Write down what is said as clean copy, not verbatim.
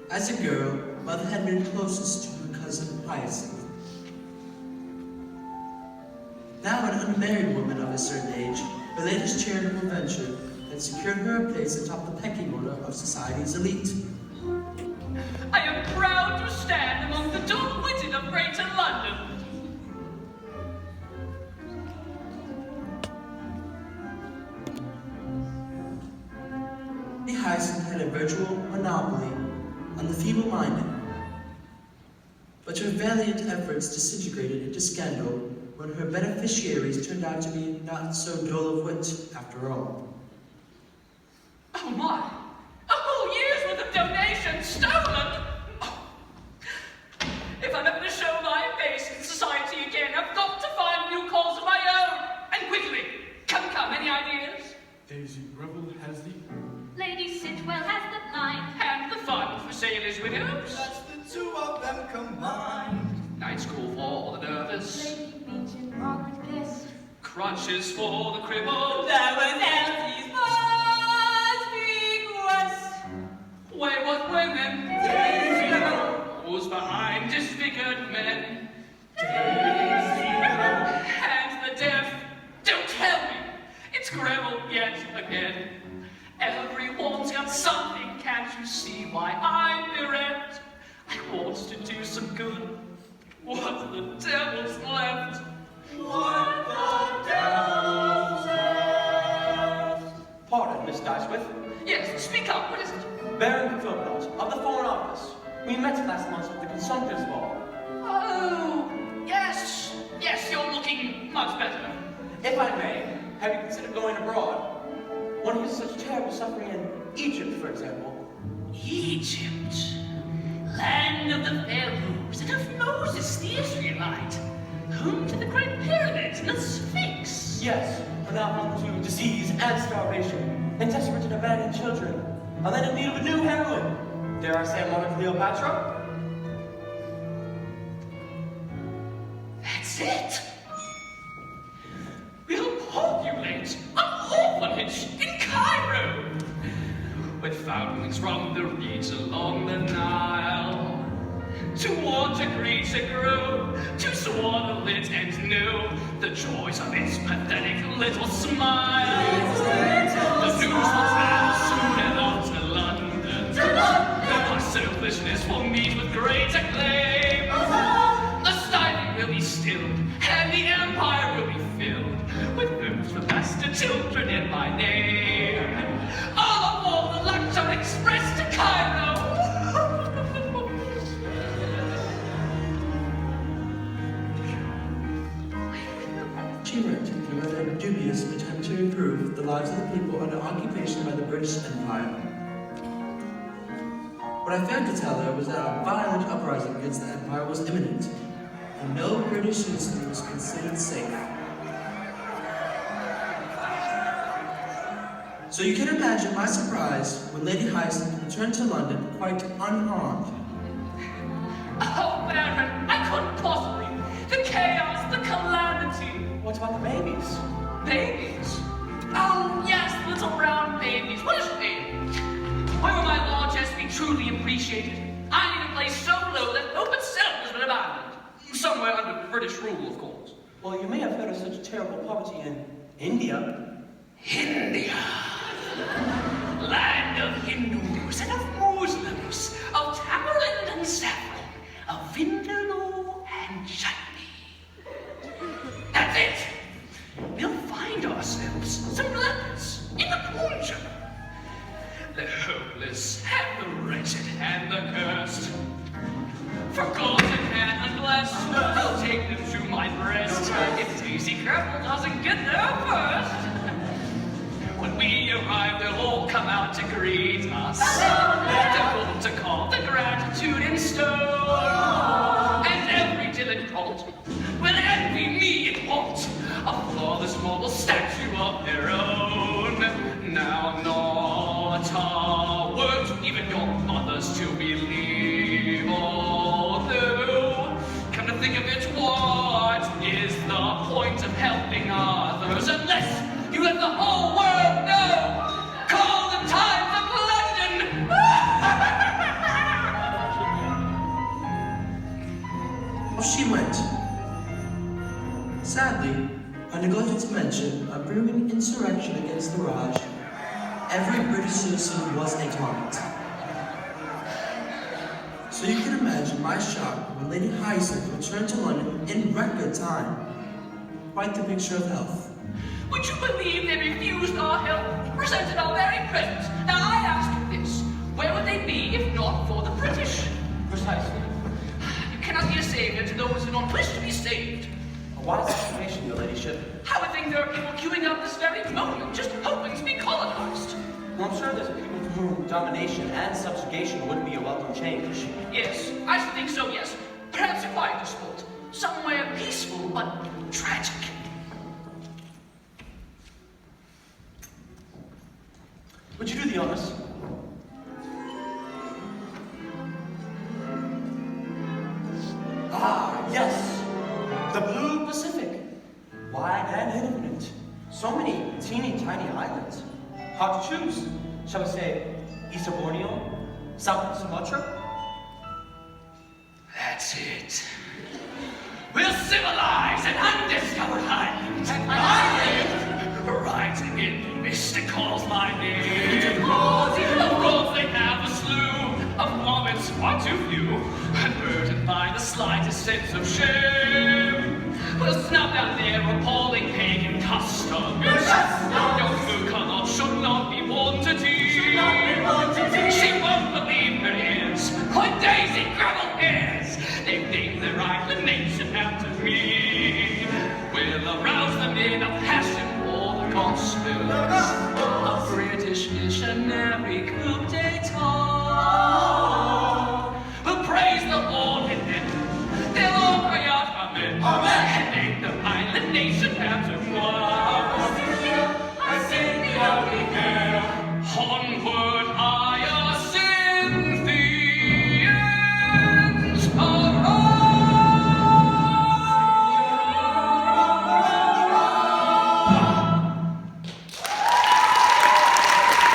As a girl, Mother had been closest to her cousin Hyacinth. Now an unmarried woman of a certain age, her latest charitable venture had secured her a place atop the pecking order of society's elite. I am proud to stand among the dull-witted of Greater London. The Hyacinth had a virtual monopoly on the feeble-minded, but her valiant efforts disintegrated into scandal when her beneficiaries turned out to be not so dull of wit after all. Oh my! A whole year's worth of donations stolen! Oh. If I'm ever to show my face in society again, I've got to find new cause of my own! And quickly! Come, any ideas? Daisy Greville has the... Lady Sitwell has the blind. And the fund for sailors' widows? That's the two of them combined. Night school for all the nervous. Lady Beach and Margaret Guest. Crutches for the crippled. There was Elsie's first big West. Wayward women. Daisy Greville. Who's behind disfigured men? Daisy Greville. And the deaf. Don't tell me it's Greville yet again. Everyone's got something, can't you see why I'm bereft? I want to do some good. What the devil's left? What the devil's left? Pardon, Miss Dicewith. Yes, speak up, what is it? Baron Philpott of the Foreign Office. We met last month at the Consumptives Ball. Oh, yes, you're looking much better. If I may, have you considered going abroad? One hears such terrible suffering in Egypt, for example. Egypt, land of the Pharaohs and of Moses the Israelite, home to the Great Pyramids and the Sphinx. Yes, but now home to disease and starvation, and desperate and abandoned children, and then in need of a new heroine. Dare I say one of Cleopatra? That's it. We'll populate an orphanage in Cairo with foundlings from the reeds along the Nile to want agree to grow, to swaddle it and know the joys of its pathetic little smile. The news will travel soon and on to London. Our selfishness will meet with great acclaim. The stifling will be stilled, and the empire will be filled with homes for bastard children in my name. All aboard the Luxor Express to Cairo. She worked in a rather dubious attempt to improve the lives of the people under occupation by the British Empire. What I failed to tell her was that a violent uprising against the Empire was imminent, and no British citizen was considered safe. So you can imagine my surprise when Lady Hyacinth returned to London quite unharmed. Oh, Baron, I couldn't possibly. The chaos, the calamity. What about the babies? Babies? Oh, yes, little brown babies. What a shame. Where will my largesse be truly appreciated? I need a place so low that hope itself has been abandoned. Somewhere under British rule, of course. Well, you may have heard of such terrible poverty in India. India. Land of Hindus and of Muslims, of tamarind and saffron, of vindaloo and chutney. That's it. We'll find ourselves some lepers in the Punjab. The hopeless and the wretched and the cursed. Forgotten and unblessed, I'll take them to my breast. If Daisy Greville doesn't get there first. When we arrive, they'll all come out to greet us. Difficult to call the gratitude in stone. And every dilettante will envy me it won't. A flawless marble statue of their own. Now not a word to even your mothers to believe. Although, come to think of it, what is the point of helping others unless you let the whole world know? Call the Times of London! against the Raj, every British citizen was a target. So you can imagine my shock when Lady Hyacinth returned to London in record time. Quite the picture of health. Would you believe they refused our help, presented our very presence? Now I ask you this, where would they be if not for the British? Precisely. You cannot be a savior to those who don't wish to be saved. A wise explanation, your ladyship. I would think there are people queuing up this very moment, just hoping to be colonized. Well, I'm sure there's people for whom domination and subjugation would be a welcome change. Yes, I should think so, yes. Perhaps a quieter sport. Somewhere peaceful, but tragic. Would you do the honors? Ah, yes! The blue Pacific. Wide and infinite. So many teeny tiny islands. Hard to choose. Shall we say east of Borneo? South of Sumatra? That's it. We'll civilize an undiscovered island. An island? Writing in mystical's my name. Of course they have a slew of moments far too few, unburdened by the slightest sense of shame. We'll snuff out their appalling pagan customs.